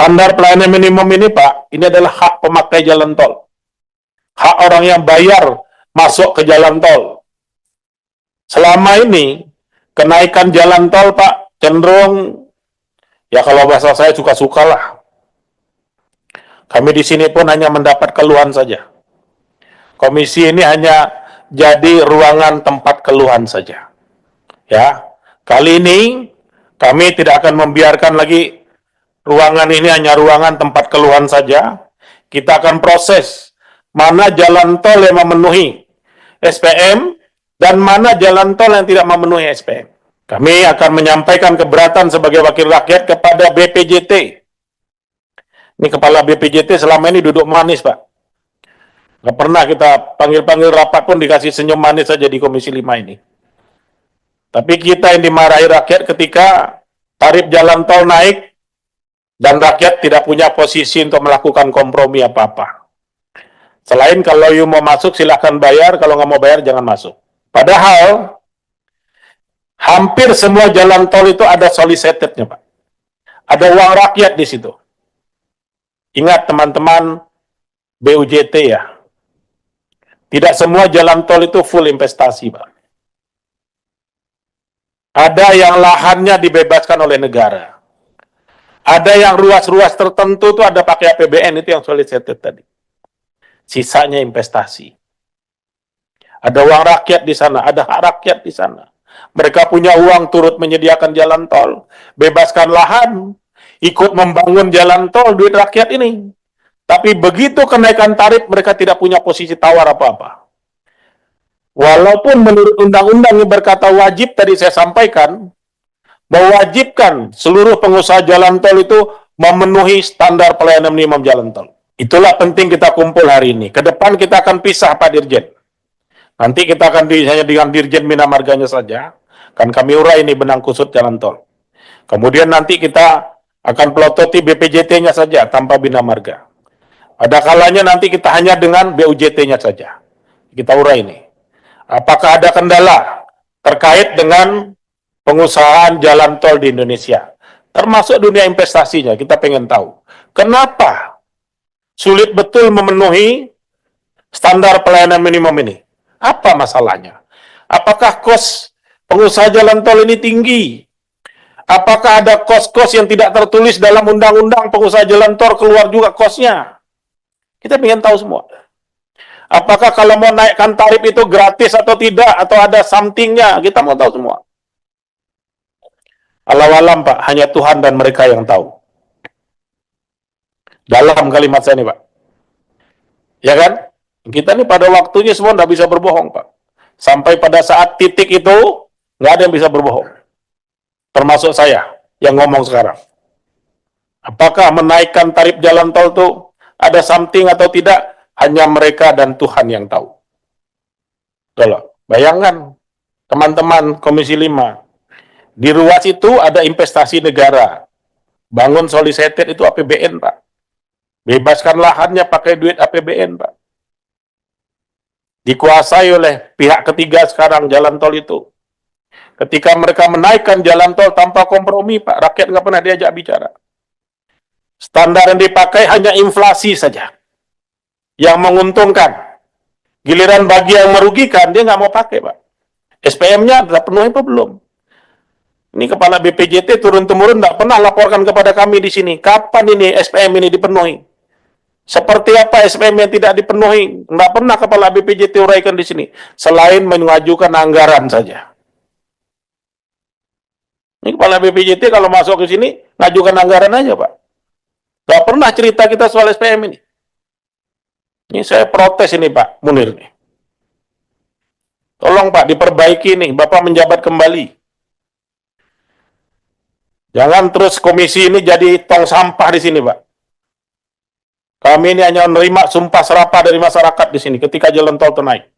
Standar pelayanan minimum ini, Pak, ini adalah hak pemakai jalan tol. Hak orang yang bayar masuk ke jalan tol. Selama ini, kenaikan jalan tol, Pak, cenderung, ya kalau bahasa saya suka-suka lah. Kami di sini pun hanya mendapat keluhan saja. Komisi ini hanya jadi ruangan tempat keluhan saja. Ya, kali ini kami tidak akan membiarkan lagi ruangan ini hanya ruangan tempat keluhan saja. Kita akan proses mana jalan tol yang memenuhi SPM dan mana jalan tol yang tidak memenuhi SPM. Kami akan menyampaikan keberatan sebagai wakil rakyat kepada BPJT. Ini kepala BPJT selama ini duduk manis, Pak. Nggak pernah kita panggil-panggil rapat pun dikasih senyum manis saja di Komisi 5 ini. Tapi kita yang dimarahi rakyat ketika tarif jalan tol naik dan rakyat tidak punya posisi untuk melakukan kompromi apa-apa. Selain kalau you mau masuk silahkan bayar, kalau nggak mau bayar jangan masuk. Padahal hampir semua jalan tol itu ada solicited-nya, Pak. Ada uang rakyat di situ. Ingat teman-teman BUJT ya. Tidak semua jalan tol itu full investasi, Pak. Ada yang lahannya dibebaskan oleh negara. Ada yang ruas-ruas tertentu itu ada pakai APBN, itu yang solicited tadi. Sisanya investasi. Ada uang rakyat di sana, ada hak rakyat di sana. Mereka punya uang turut menyediakan jalan tol. Bebaskan lahan, ikut membangun jalan tol, duit rakyat ini. Tapi begitu kenaikan tarif, mereka tidak punya posisi tawar apa-apa. Walaupun menurut undang-undang yang berkata wajib, tadi saya sampaikan, mewajibkan seluruh pengusaha jalan tol itu memenuhi standar pelayanan minimum jalan tol. Itulah penting kita kumpul hari ini. Ke depan kita akan pisah, Pak Dirjen. Nanti kita akan hanya dengan Dirjen Bina Marganya saja. Kan kami urai ini benang kusut jalan tol. Kemudian nanti kita akan pelototi BPJT-nya saja tanpa Bina Marga. Ada kalanya nanti kita hanya dengan BUJT-nya saja. Kita urai ini. Apakah ada kendala terkait dengan pengusahaan jalan tol di Indonesia? Termasuk dunia investasinya, kita pengen tahu. Kenapa sulit betul memenuhi standar pelayanan minimum ini? Apa masalahnya? Apakah kos pengusaha jalan tol ini tinggi? Apakah ada kos-kos yang tidak tertulis dalam undang-undang pengusaha jalan tol keluar juga kosnya? Kita ingin tahu semua. Apakah kalau mau naikkan tarif itu gratis atau tidak? Atau ada something-nya? Kita mau tahu semua. Alam-alam, Pak. Hanya Tuhan dan mereka yang tahu. Dalam kalimat saya ini, Pak. Ya kan? Kita ini pada waktunya semua nggak bisa berbohong, Pak. Sampai pada saat titik itu, nggak ada yang bisa berbohong. Termasuk saya yang ngomong sekarang. Apakah menaikkan tarif jalan tol itu ada something atau tidak? Hanya mereka dan Tuhan yang tahu. Kalau bayangkan teman-teman Komisi 5, di ruas itu ada investasi negara. Bangun solicited itu APBN, Pak. Bebaskan lahannya pakai duit APBN, Pak. Dikuasai oleh pihak ketiga sekarang jalan tol itu. Ketika mereka menaikkan jalan tol tanpa kompromi, Pak, rakyat nggak pernah diajak bicara. Standar yang dipakai hanya inflasi saja. Yang menguntungkan. Giliran bagi yang merugikan, dia nggak mau pakai, Pak. SPM-nya sudah penuh apa belum? Ini Kepala BPJT turun-temurun nggak pernah laporkan kepada kami di sini. Kapan ini SPM ini dipenuhi? Seperti apa SPM yang tidak dipenuhi? Nggak pernah Kepala BPJT uraikan di sini. Selain mengajukan anggaran saja. Ini Kepala BPJT kalau masuk ke sini, ngajukan anggaran aja, Pak. Nggak pernah cerita kita soal SPM ini. Ini saya protes ini, Pak Munir. Nih. Tolong, Pak, diperbaiki nih. Bapak menjabat kembali. Jangan terus komisi ini jadi tong sampah di sini, Pak. Kami ini hanya menerima sumpah serapah dari masyarakat di sini ketika jalan tol naik.